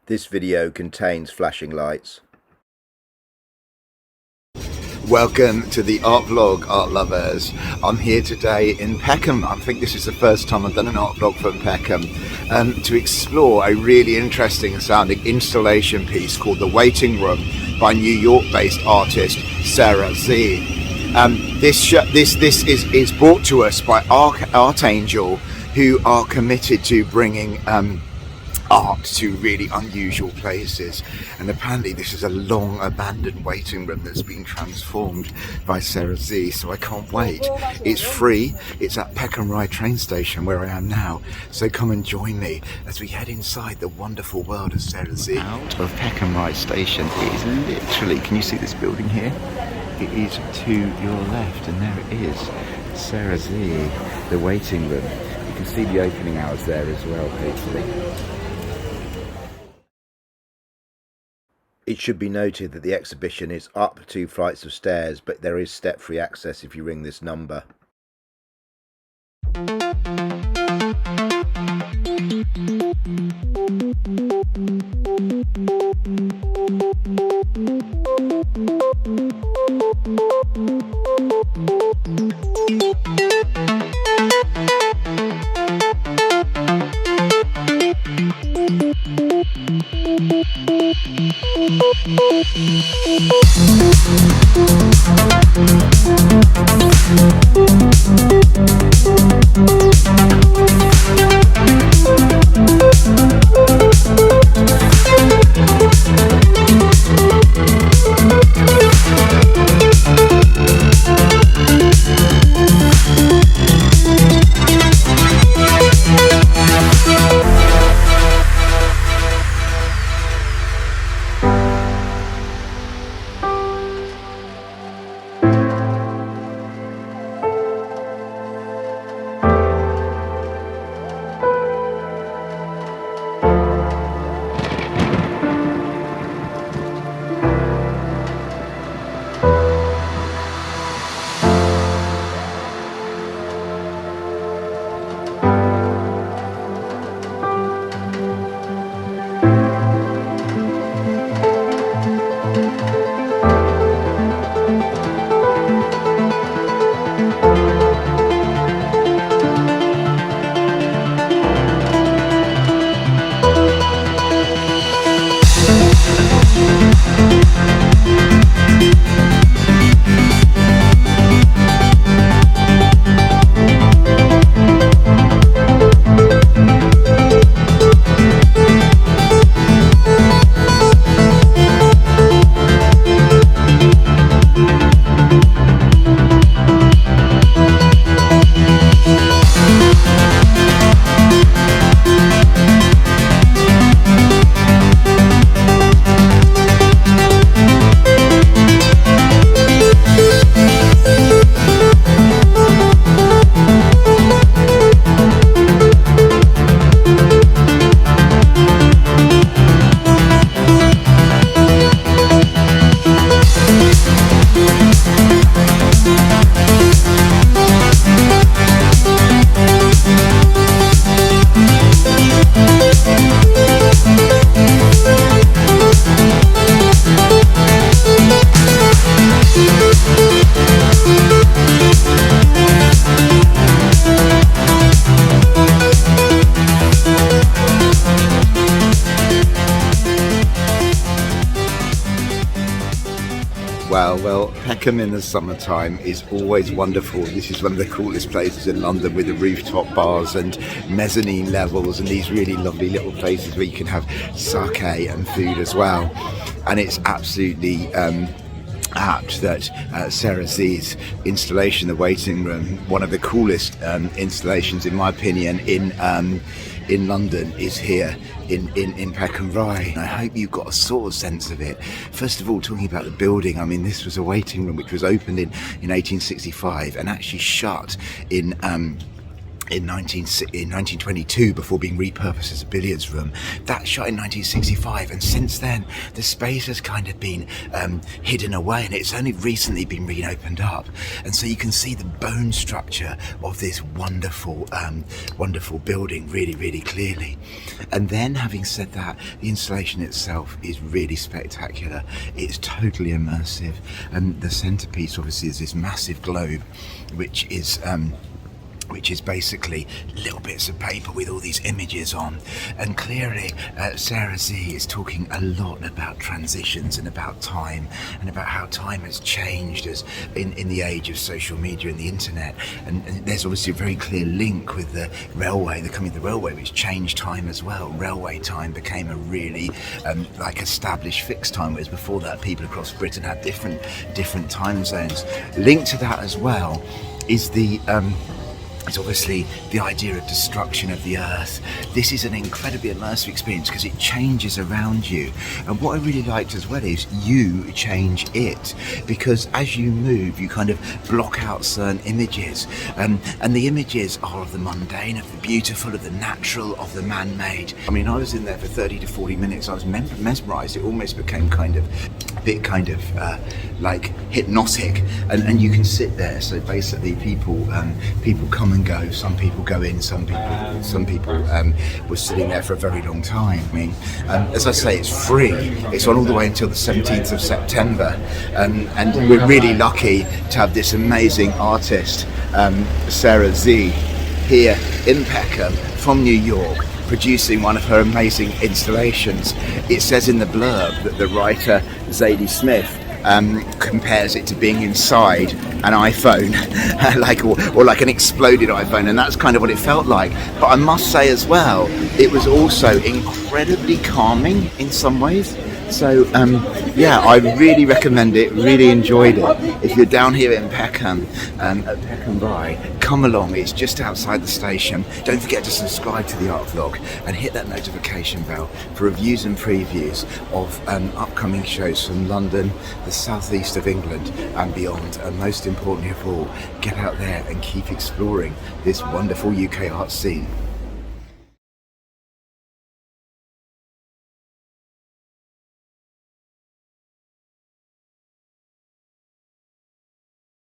This video contains flashing lights. Welcome to the art vlog, art lovers. I'm here today in Peckham. I think this is the first time I've done an art vlog from Peckham to explore a really interesting sounding installation piece called The Waiting Room by New York-based artist Sarah Sze. This is brought to us by Artangel, who are committed to bringing art to really unusual places, and apparently this is a long abandoned waiting room that's been transformed by Sarah Sze, so I can't wait. It's free, it's at Peckham Rye train station where I am now, so come and join me as we head inside the wonderful world of Sarah Sze. Out of Peckham Rye station, it is literally, can you see this building here? It is to your left, and there it is, Sarah Sze, the waiting room. You can see the opening hours there as well, hopefully. It should be noted that the exhibition is up 2 flights of stairs, but there is step-free access if you ring this number. Well, Peckham in the summertime is always wonderful. This is one of the coolest places in London, with the rooftop bars and mezzanine levels and these really lovely little places where you can have sake and food as well. And it's absolutely apt that Sarah Sze's installation, The Waiting Room, one of the coolest installations in my opinion in London, is here in Peckham Rye. I hope you got a sort of sense of it. First of all, talking about the building, I mean, this was a waiting room which was opened in 1865 and actually shut in in 1922 before being repurposed as a billiards room. That shot in 1965, and since then the space has kind of been hidden away, and it's only recently been reopened up, and so you can see the bone structure of this wonderful wonderful building really clearly. And then, having said that, the installation itself is really spectacular. It's totally immersive, and the centerpiece obviously is this massive globe, which is basically little bits of paper with all these images on. And clearly Sarah Sze is talking a lot about transitions and about time, and about how time has changed as in the age of social media and the internet. And there's obviously a very clear link with the railway, the coming of the railway, which changed time as well. Railway time became a really like established fixed time, whereas before that people across Britain had different time zones. Linked to that as well is it's obviously the idea of destruction of the earth. This is an incredibly immersive experience because it changes around you. And what I really liked as well is you change it, because as you move, you kind of block out certain images. And the images are of the mundane, of the beautiful, of the natural, of the man-made. I mean, I was in there for 30 to 40 minutes. I was mesmerized. It almost became a bit like hypnotic. And you can sit there. So basically people come and go. Some people go in, some people were sitting there for a very long time. I mean, as I say, it's free. It's on all the way until the 17th of September, and we're really lucky to have this amazing artist, Sarah Sze, here in Peckham from New York, producing one of her amazing installations. It says in the blurb that the writer Zadie Smith compares it to being inside an iPhone, or like an exploded iPhone, and that's kind of what it felt like. But I must say as well, it was also incredibly calming in some ways. So yeah, I really recommend it, really enjoyed it. If you're down here in Peckham, at Peckham Rye, come along. It's just outside the station. Don't forget to subscribe to the Art Vlog and hit that notification bell for reviews and previews of upcoming shows from London, the southeast of England and beyond. And most importantly of all, get out there and keep exploring this wonderful UK art scene.